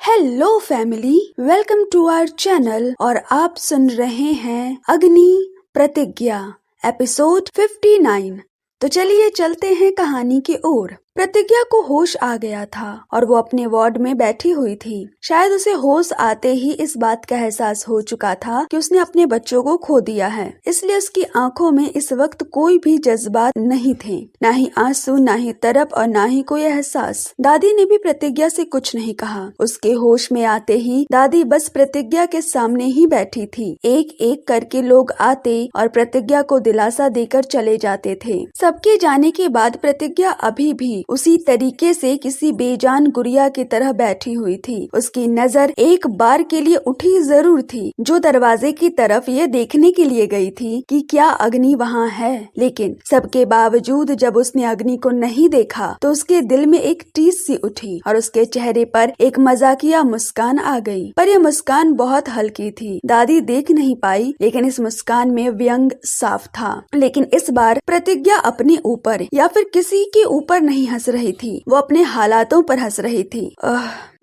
Hello family, welcome to our channel और आप सुन रहे हैं अग्नि प्रतिज्ञा एपिसोड 59। तो चलिए चलते हैं कहानी की ओर। प्रतिज्ञा को होश आ गया था और वो अपने वार्ड में बैठी हुई थी। शायद उसे होश आते ही इस बात का एहसास हो चुका था कि उसने अपने बच्चों को खो दिया है, इसलिए उसकी आंखों में इस वक्त कोई भी जज्बात नहीं थे, ना ही आंसू, ना ही तड़प और ना ही कोई एहसास। दादी ने भी प्रतिज्ञा से कुछ नहीं कहा। उसके होश में आते ही दादी बस प्रतिज्ञा के सामने ही बैठी थी। एक एक करके लोग आते और प्रतिज्ञा को दिलासा देकर चले जाते थे। सबके जाने के बाद प्रतिज्ञा अभी भी उसी तरीके से किसी बेजान गुड़िया की तरह बैठी हुई थी। उसकी नजर एक बार के लिए उठी जरूर थी, जो दरवाजे की तरफ ये देखने के लिए गई थी कि क्या अग्नि वहाँ है। लेकिन सबके बावजूद जब उसने अग्नि को नहीं देखा तो उसके दिल में एक टीस सी उठी और उसके चेहरे पर एक मजाकिया मुस्कान आ गई। पर यह मुस्कान बहुत हल्की थी। दादी देख नहीं पाई, लेकिन इस मुस्कान में व्यंग साफ था। लेकिन इस बार प्रतिज्ञा अपने ऊपर या फिर किसी के ऊपर नहीं हंस रही थी, वो अपने हालातों पर हंस रही थी।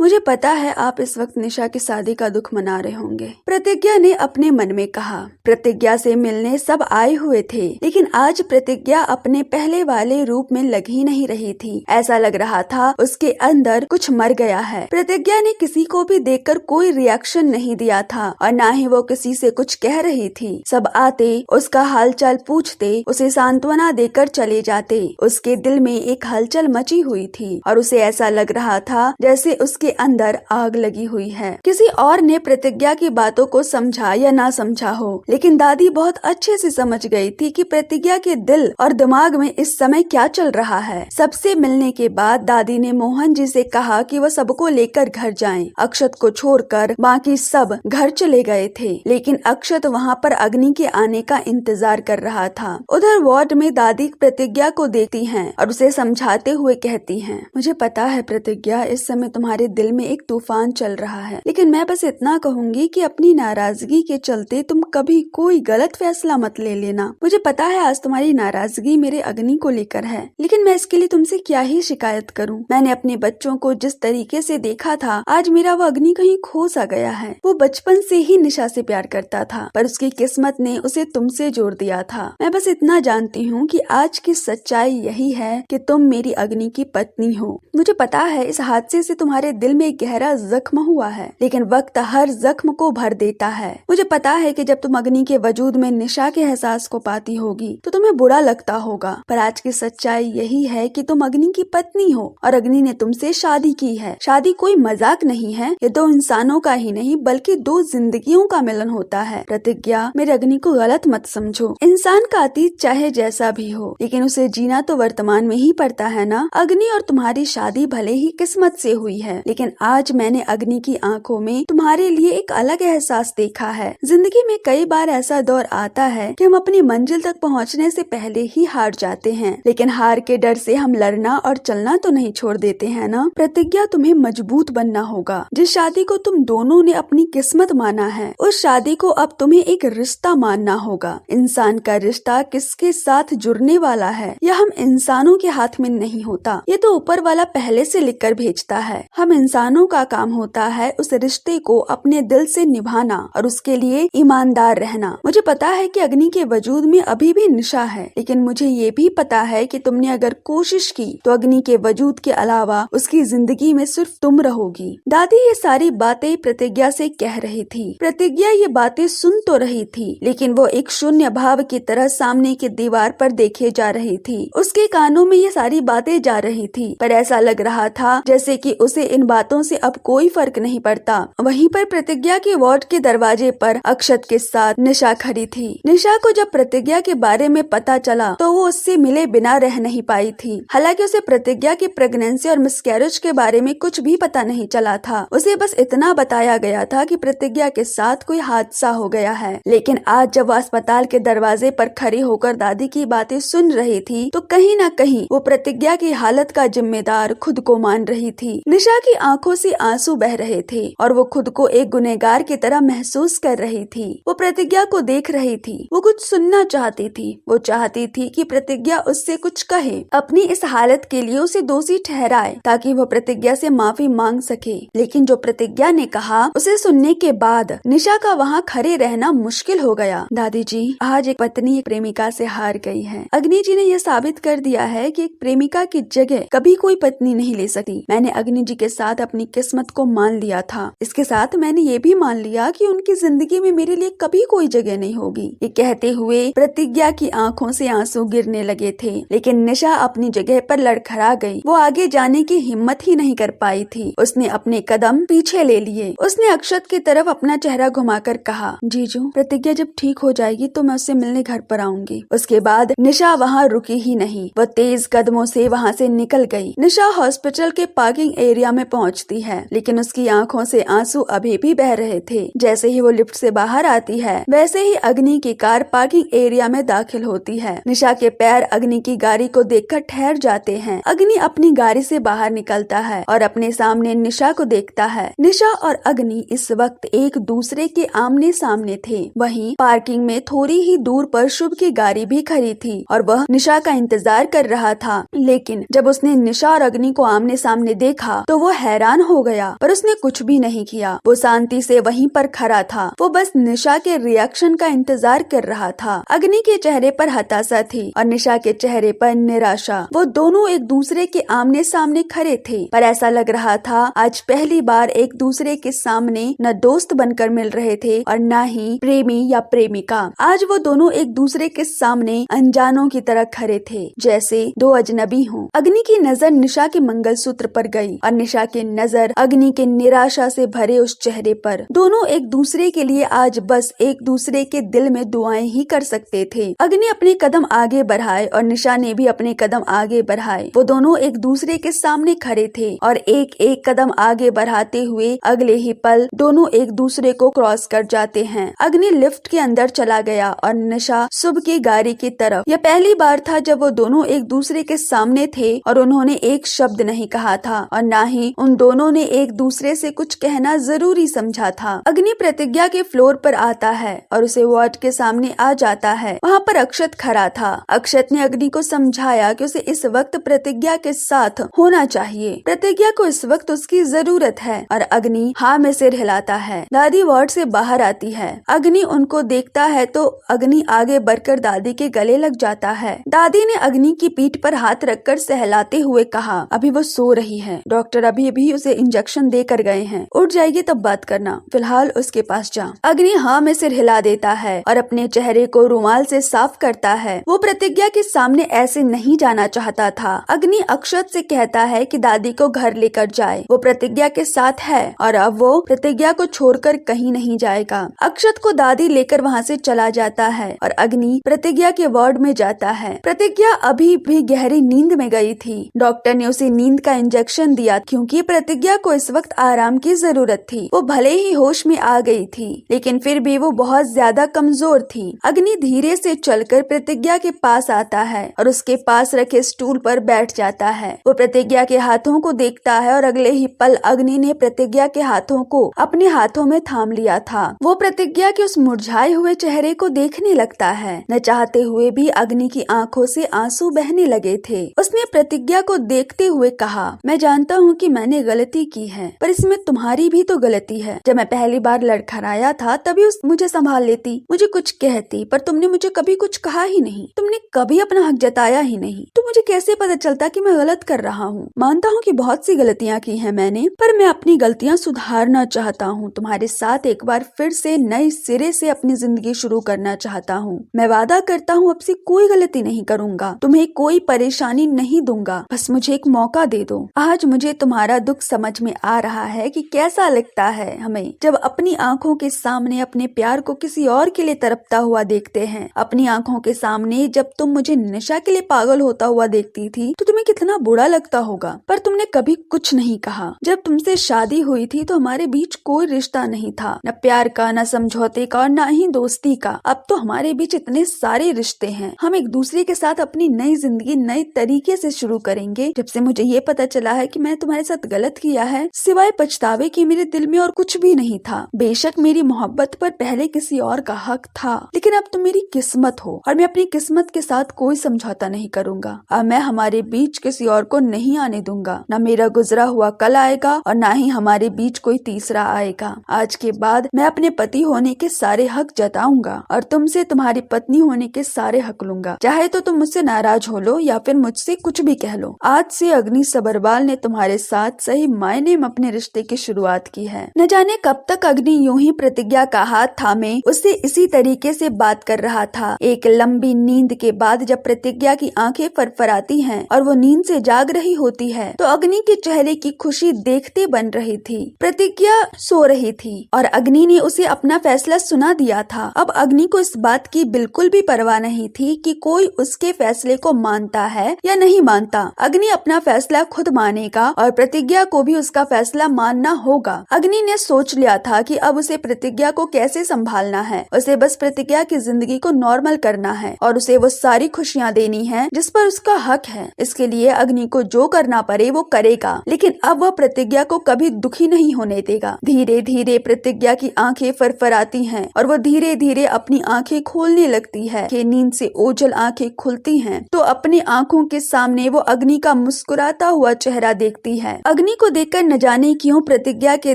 मुझे पता है आप इस वक्त निशा की शादी का दुख मना रहे होंगे, प्रतिज्ञा ने अपने मन में कहा। प्रतिज्ञा से मिलने सब आए हुए थे, लेकिन आज प्रतिज्ञा अपने पहले वाले रूप में लग ही नहीं रही थी। ऐसा लग रहा था उसके अंदर कुछ मर गया है। प्रतिज्ञा ने किसी को भी देखकर कोई रिएक्शन नहीं दिया था और ना ही वो किसी से कुछ कह रही थी। सब आते, उसका हालचाल पूछते, उसे सांत्वना देकर चले जाते। उसके दिल में एक हलचल मची हुई थी और उसे ऐसा लग रहा था जैसे उसके अंदर आग लगी हुई है। किसी और ने प्रतिज्ञा की बातों को समझा या ना समझा हो, लेकिन दादी बहुत अच्छे से समझ गई थी कि प्रतिज्ञा के दिल और दिमाग में इस समय क्या चल रहा है। सबसे मिलने के बाद दादी ने मोहन जी से कहा कि वह सबको लेकर घर जाएं। अक्षत को छोड़कर बाकी सब घर चले गए थे, लेकिन अक्षत वहाँ पर अग्नि के आने का इंतजार कर रहा था। उधर वार्ड में दादी प्रतिज्ञा को देखती हैं और उसे समझाते हुए कहती हैं, मुझे पता है प्रतिज्ञा, इस समय तुम्हारे दिल में एक तूफान चल रहा है, लेकिन मैं बस इतना कहूंगी कि अपनी नाराजगी के चलते तुम कभी कोई गलत फैसला मत ले लेना। मुझे पता है आज तुम्हारी नाराजगी मेरे अग्नि को लेकर है, लेकिन मैं इसके लिए तुमसे क्या ही शिकायत करूं। मैंने अपने बच्चों को जिस तरीके से देखा था, आज मेरा वो अग्नि कहीं खो सा गया है। वो बचपन से ही निशा से प्यार करता था, पर उसकी किस्मत ने उसे तुमसे जोड़ दिया था। मैं बस इतना जानती हूँ कि आज की सच्चाई यही है कि तुम मेरी अग्नि की पत्नी हो। मुझे पता है इस हादसे से तुम्हारे दिल में एक गहरा जख्म हुआ है, लेकिन वक्त हर जख्म को भर देता है। मुझे पता है कि जब तुम अग्नि के वजूद में निशा के एहसास को पाती होगी तो तुम्हें बुरा लगता होगा, पर आज की सच्चाई यही है कि तुम अग्नि की पत्नी हो और अग्नि ने तुमसे शादी की है। शादी कोई मजाक नहीं है, ये दो इंसानों का ही नहीं बल्कि दो जिंदगियों का मिलन होता है। प्रतिज्ञा, मेरे अग्नि को गलत मत समझो। इंसान का अतीत चाहे जैसा भी हो, लेकिन उसे जीना तो वर्तमान में ही पड़ता है ना। अग्नि और तुम्हारी शादी भले ही किस्मत से हुई है, लेकिन आज मैंने अग्नि की आंखों में तुम्हारे लिए एक अलग एहसास देखा है। जिंदगी में कई बार ऐसा दौर आता है कि हम अपनी मंजिल तक पहुंचने से पहले ही हार जाते हैं, लेकिन हार के डर से हम लड़ना और चलना तो नहीं छोड़ देते हैं ना। प्रतिज्ञा, तुम्हें मजबूत बनना होगा। जिस शादी को तुम दोनों ने अपनी किस्मत माना है, उस शादी को अब तुम्हें एक रिश्ता मानना होगा। इंसान का रिश्ता किसके साथ जुड़ने वाला है यह हम इंसानों के हाथ में नहीं होता, ये तो ऊपर वाला पहले से लिख कर भेजता है। हम इंसानों का काम होता है उस रिश्ते को अपने दिल से निभाना और उसके लिए ईमानदार रहना। मुझे पता है कि अग्नि के वजूद में अभी भी निशा है, लेकिन मुझे ये भी पता है कि तुमने अगर कोशिश की तो अग्नि के वजूद के अलावा उसकी जिंदगी में सिर्फ तुम रहोगी। दादी ये सारी बातें प्रतिज्ञा से कह रही थी। प्रतिज्ञा ये बातें सुन तो रही थी, लेकिन वो एक शून्य भाव की तरह सामने की दीवार पर देखे जा रही थी। उसके कानों में ये सारी बातें जा रही थी, पर ऐसा लग रहा था जैसे कि उसे इन बातों से अब कोई फर्क नहीं पड़ता। वहीं पर प्रतिज्ञा के वार्ड के दरवाजे पर अक्षत के साथ निशा खड़ी थी। निशा को जब प्रतिज्ञा के बारे में पता चला तो वो उससे मिले बिना रह नहीं पाई थी। हालांकि उसे प्रतिज्ञा की प्रेगनेंसी और मिसकैरेज के बारे में कुछ भी पता नहीं चला था। उसे बस इतना बताया गया था कि प्रतिज्ञा के साथ कोई हादसा हो गया है। लेकिन आज जब वो अस्पताल के दरवाजे पर खड़ी होकर दादी की बातें सुन रही थी तो कहीं न कहीं वो प्रतिज्ञा की हालत का जिम्मेदार खुद को मान रही थी। निशा की आंखों से आंसू बह रहे थे और वो खुद को एक गुनहगार की तरह महसूस कर रही थी। वो प्रतिज्ञा को देख रही थी। वो कुछ सुनना चाहती थी। वो चाहती थी कि प्रतिज्ञा उससे कुछ कहे, अपनी इस हालत के लिए उसे दोषी ठहराए ताकि वो प्रतिज्ञा से माफी मांग सके। लेकिन जो प्रतिज्ञा ने कहा उसे सुनने के बाद निशा का वहाँ खड़े रहना मुश्किल हो गया। दादी जी, आज एक पत्नी एक प्रेमिका से हार गई है। अग्नि जी ने यह साबित कर दिया है कि एक प्रेमिका की जगह कभी कोई पत्नी नहीं ले सकती। मैंने अग्नि जी के साथ अपनी किस्मत को मान लिया था। इसके साथ मैंने ये भी मान लिया कि उनकी जिंदगी में मेरे लिए कभी कोई जगह नहीं होगी। ये कहते हुए प्रतिज्ञा की आंखों से आंसू गिरने लगे थे, लेकिन निशा अपनी जगह पर लड़खड़ा गई। वो आगे जाने की हिम्मत ही नहीं कर पाई थी। उसने अपने कदम पीछे ले लिए। उसने अक्षत की तरफ अपना चेहरा घुमाकर कहा, जीजू, प्रतिज्ञा जब ठीक हो जाएगी तो मैं उससे मिलने घर पर आऊंगी। उसके बाद निशा वहाँ रुकी ही नहीं। वो तेज कदमों से वहाँ से निकल गई। निशा हॉस्पिटल के पार्किंग एरिया में पहुँचती है, लेकिन उसकी आंखों से आंसू अभी भी बह रहे थे। जैसे ही वो लिफ्ट से बाहर आती है, वैसे ही अग्नि की कार पार्किंग एरिया में दाखिल होती है। निशा के पैर अग्नि की गाड़ी को देखकर ठहर जाते हैं। अग्नि अपनी गाड़ी से बाहर निकलता है और अपने सामने निशा को देखता है। निशा और अग्नि इस वक्त एक दूसरे के आमने सामने थे। वहीं पार्किंग में थोड़ी ही दूर पर शुभ की गाड़ी भी खड़ी थी और वह निशा का इंतजार कर रहा था। लेकिन जब उसने निशा और अग्नि को आमने सामने देखा तो वो हैरान हो गया, पर उसने कुछ भी नहीं किया। वो शांति से वहीं पर खड़ा था। वो बस निशा के रिएक्शन का इंतजार कर रहा था। अग्नि के चेहरे पर हताशा थी और निशा के चेहरे पर निराशा। वो दोनों एक दूसरे के आमने सामने खड़े थे, पर ऐसा लग रहा था आज पहली बार एक दूसरे के सामने न दोस्त बनकर मिल रहे थे और न ही प्रेमी या प्रेमिका। आज वो दोनों एक दूसरे के सामने अनजानों की तरह खड़े थे, जैसे दो अजनबी हों। अग्नि की नजर निशा के मंगलसूत्र पर गई और निशा की नजर अग्नि के निराशा से भरे उस चेहरे पर। दोनों एक दूसरे के लिए आज बस एक दूसरे के दिल में दुआएं ही कर सकते थे। अग्नि अपने कदम आगे बढ़ाए और निशा ने भी अपने कदम आगे बढ़ाए। वो दोनों एक दूसरे के सामने खड़े थे और एक एक कदम आगे बढ़ाते हुए अगले ही पल दोनों एक दूसरे को क्रॉस कर जाते हैं। अग्नि लिफ्ट के अंदर चला गया और निशा शुभ की गाड़ी की तरफ। यह पहली बार था जब वो दोनों एक दूसरे के सामने थे और उन्होंने एक शब्द नहीं कहा था और न ही उन दोनों ने एक दूसरे से कुछ कहना जरूरी समझा था। अग्नि प्रतिज्ञा के फ्लोर पर आता है और उसे वार्ड के सामने आ जाता है। वहाँ पर अक्षत खड़ा था। अक्षत ने अग्नि को समझाया कि उसे इस वक्त प्रतिज्ञा के साथ होना चाहिए। प्रतिज्ञा को इस वक्त उसकी जरूरत है और अग्नि हाँ में सिर हिलाता है। दादी वार्ड से बाहर आती है। अग्नि उनको देखता है तो अग्नि आगे बढ़कर दादी के गले लग जाता है। दादी ने अग्नि की पीठ पर हाथ रखकर सहलाते हुए कहा, अभी वो सो रही है, डॉक्टर अभी भी उसे इंजेक्शन देकर गए हैं, उठ जाएगी तब बात करना, फिलहाल उसके पास जा। अग्नि हाँ में सिर हिला देता है और अपने चेहरे को रुमाल से साफ करता है। वो प्रतिज्ञा के सामने ऐसे नहीं जाना चाहता था। अग्नि अक्षत से कहता है कि दादी को घर लेकर जाए। वो प्रतिज्ञा के साथ है और अब वो प्रतिज्ञा को छोड़कर कहीं नहीं जाएगा। अक्षत को दादी लेकर वहाँ से चला जाता है और अग्नि प्रतिज्ञा के वार्ड में जाता है। प्रतिज्ञा अभी भी गहरी नींद में गई थी। डॉक्टर ने उसे नींद का इंजेक्शन दिया क्योंकि प्रतिज्ञा को इस वक्त आराम की जरूरत थी। वो भले ही होश में आ गई थी, लेकिन फिर भी वो बहुत ज्यादा कमजोर थी। अग्नि धीरे से चलकर प्रतिज्ञा के पास आता है और उसके पास रखे स्टूल पर बैठ जाता है। वो प्रतिज्ञा के हाथों को देखता है और अगले ही पल अग्नि ने प्रतिज्ञा के हाथों को अपने हाथों में थाम लिया था। वो प्रतिज्ञा के उस मुरझाए हुए चेहरे को देखने लगता है। न चाहते हुए भी अग्नि की आंखों से आंसू बहने लगे थे। उसने प्रतिज्ञा को देखते हुए कहा, मैं जानता हूँ कि मैंने गलती की है, पर इसमें तुम्हारी भी तो गलती है। जब मैं पहली बार लड़खड़ाया था तभी मुझे संभाल लेती, मुझे कुछ कहती, पर तुमने मुझे कभी कुछ कहा ही नहीं। तुमने कभी अपना हक जताया ही नहीं। तो मुझे कैसे पता चलता कि मैं गलत कर रहा हूँ। मानता हूँ कि बहुत सी गलतियाँ की है मैंने, पर मैं अपनी गलतियाँ सुधारना चाहता हूँ। तुम्हारे साथ एक बार फिर से नए सिरे से अपनी जिंदगी शुरू करना चाहता हूँ। मैं वादा करता हूँ अब से कोई गलती नहीं करूँगा, तुम्हें कोई परेशानी नहीं दूंगा, बस मुझे एक मौका दे दो। आज मुझे तुम्हारा दुख समझ में आ रहा है कि कैसा लगता है हमें जब अपनी आंखों के सामने अपने प्यार को किसी और के लिए तड़पता हुआ देखते हैं। अपनी आंखों के सामने जब तुम मुझे निशा के लिए पागल होता हुआ देखती थी तो तुम्हें कितना बुरा लगता होगा, पर तुमने कभी कुछ नहीं कहा। जब तुमसे शादी हुई थी तो हमारे बीच कोई रिश्ता नहीं था, न प्यार का, न समझौते का और न ही दोस्ती का। अब तो हमारे बीच इतने सारे रिश्ते हैं। हम एक दूसरे के साथ अपनी नई जिंदगी नए तरीके से शुरू करेंगे। जब से मुझे ये पता चला है कि मैं तुम्हारे साथ बहुत गलत किया है, सिवाय पछतावे के मेरे दिल में और कुछ भी नहीं था। बेशक मेरी मोहब्बत पर पहले किसी और का हक था, लेकिन अब तुम मेरी किस्मत हो और मैं अपनी किस्मत के साथ कोई समझौता नहीं करूंगा। अब मैं हमारे बीच किसी और को नहीं आने दूंगा। न मेरा गुजरा हुआ कल आएगा और न ही हमारे बीच कोई तीसरा आएगा। आज के बाद मैं अपने पति होने के सारे हक जताऊंगा और तुमसे तुम्हारी पत्नी होने के सारे हक लूंगा। चाहे तो तुम मुझसे नाराज हो लो या फिर मुझसे कुछ भी कह लो। आज से अग्नि सबरवाल ने तुम्हारे साथ सही मायने में अपने रिश्ते की शुरुआत की है। न जाने कब तक अग्नि यूं ही प्रतिज्ञा का हाथ थामे उससे इसी तरीके से बात कर रहा था। एक लंबी नींद के बाद जब प्रतिज्ञा की आंखें फरफराती हैं और वो नींद से जाग रही होती है तो अग्नि के चेहरे की खुशी देखते बन रही थी। प्रतिज्ञा सो रही थी और अग्नि ने उसे अपना फैसला सुना दिया था। अब अग्नि को इस बात की बिल्कुल भी परवाह नहीं थी कि कोई उसके फैसले को मानता है या नहीं मानता। अग्नि अपना फैसला खुद मानेगा और प्रतिज्ञा को भी उसका फैसला मानना होगा। अग्नि ने सोच लिया था कि अब उसे प्रतिज्ञा को कैसे संभालना है। उसे बस प्रतिज्ञा की जिंदगी को नॉर्मल करना है और उसे वो सारी खुशियाँ देनी है जिस पर उसका हक है। इसके लिए अग्नि को जो करना पड़े वो करेगा, लेकिन अब वह प्रतिज्ञा को कभी दुखी नहीं होने देगा। धीरे धीरे प्रतिज्ञा की आंखें फरफराती हैं और वो धीरे धीरे अपनी आंखें खोलने लगती है कि नींद से ओझल आंखें खुलती हैं तो अपनी आंखों के सामने वो अग्नि का मुस्कुराता हुआ चेहरा देखती है। अग्नि को देखकर न जाने क्यों प्रतिज्ञा के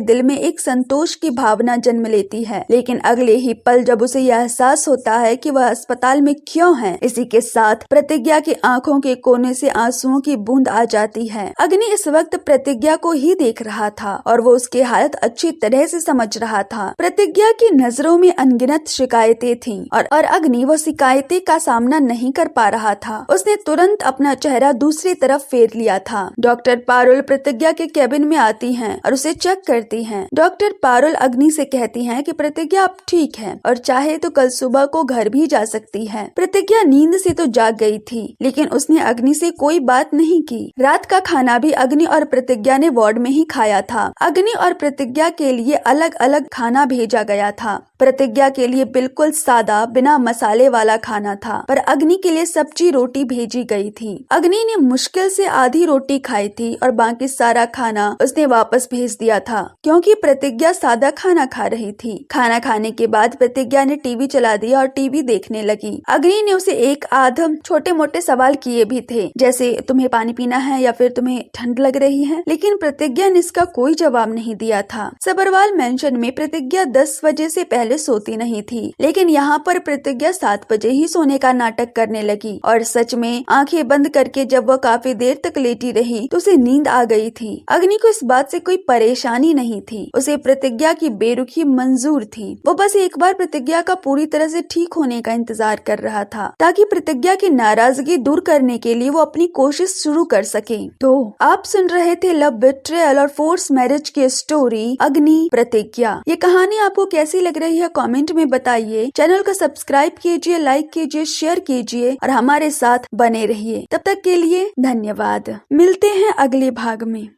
दिल में एक संतोष की भावना जन्म लेती है, लेकिन अगले ही पल जब उसे यह एहसास होता है कि वह अस्पताल में क्यों है, इसी के साथ प्रतिज्ञा की आंखों के कोने से आंसुओं की बूंद आ जाती है। अग्नि इस वक्त प्रतिज्ञा को ही देख रहा था और वो उसकी हालत अच्छी तरह से समझ रहा था। प्रतिज्ञा की नजरों में अनगिनत शिकायतें थीं और अग्नि वो शिकायतें का सामना नहीं कर पा रहा था। उसने तुरंत अपना चेहरा दूसरी तरफ फेर लिया था। डॉक्टर पारुल प्रतिज्ञा के केबिन में आती हैं और उसे चेक करती हैं। डॉक्टर पारुल अग्नि से कहती हैं कि प्रतिज्ञा अब ठीक है और चाहे तो कल सुबह को घर भी जा सकती है। प्रतिज्ञा नींद से तो जाग गई थी, लेकिन उसने अग्नि से कोई बात नहीं की। रात का खाना भी अग्नि और प्रतिज्ञा ने वार्ड में ही खाया था। अग्नि और प्रतिज्ञा के लिए अलग अलग खाना भेजा गया था। प्रतिज्ञा के लिए बिल्कुल सादा बिना मसाले वाला खाना था, पर अग्नि के लिए सब्जी रोटी भेजी गई थी। अग्नि ने मुश्किल से आधी रोटी खाई थी और बाकी सारा खाना उसने वापस भेज दिया था, क्योंकि प्रतिज्ञा सादा खाना खा रही थी। खाना खाने के बाद प्रतिज्ञा ने टीवी चला दिया और टीवी देखने लगी। अग्नि ने उसे एक आध छोटे मोटे सवाल किए भी थे, जैसे तुम्हें पानी पीना है या फिर तुम्हें ठंड लग रही है, लेकिन प्रतिज्ञा ने इसका कोई जवाब नहीं दिया था। सबरवाल मेंशन में प्रतिज्ञा 10 बजे से पहले सोती नहीं थी, लेकिन यहाँ पर प्रतिज्ञा 7 बजे ही सोने का नाटक करने लगी और सच में आंखें बंद करके जब वह काफी देर तक लेटी रही तो उसे नींद आ गई थी। अग्नि को इस बात से कोई परेशानी नहीं थी, उसे प्रतिज्ञा की बेरुखी मंजूर थी। वो बस एक बार प्रतिज्ञा का पूरी तरह से ठीक होने का इंतजार कर रहा था, ताकि प्रतिज्ञा की नाराजगी दूर करने के लिए वो अपनी कोशिश शुरू कर सके। तो आप सुन रहे थे लव बिट्रेयल और फोर्स मैरिज की स्टोरी अग्नि प्रतिज्ञा। ये कहानी आपको कैसी लग रही है कमेंट में बताइए। चैनल को सब्सक्राइब कीजिए, लाइक कीजिए, शेयर कीजिए और हमारे साथ बने रहिए। तब तक के लिए धन्यवाद। मिलते हैं अगले भाग में।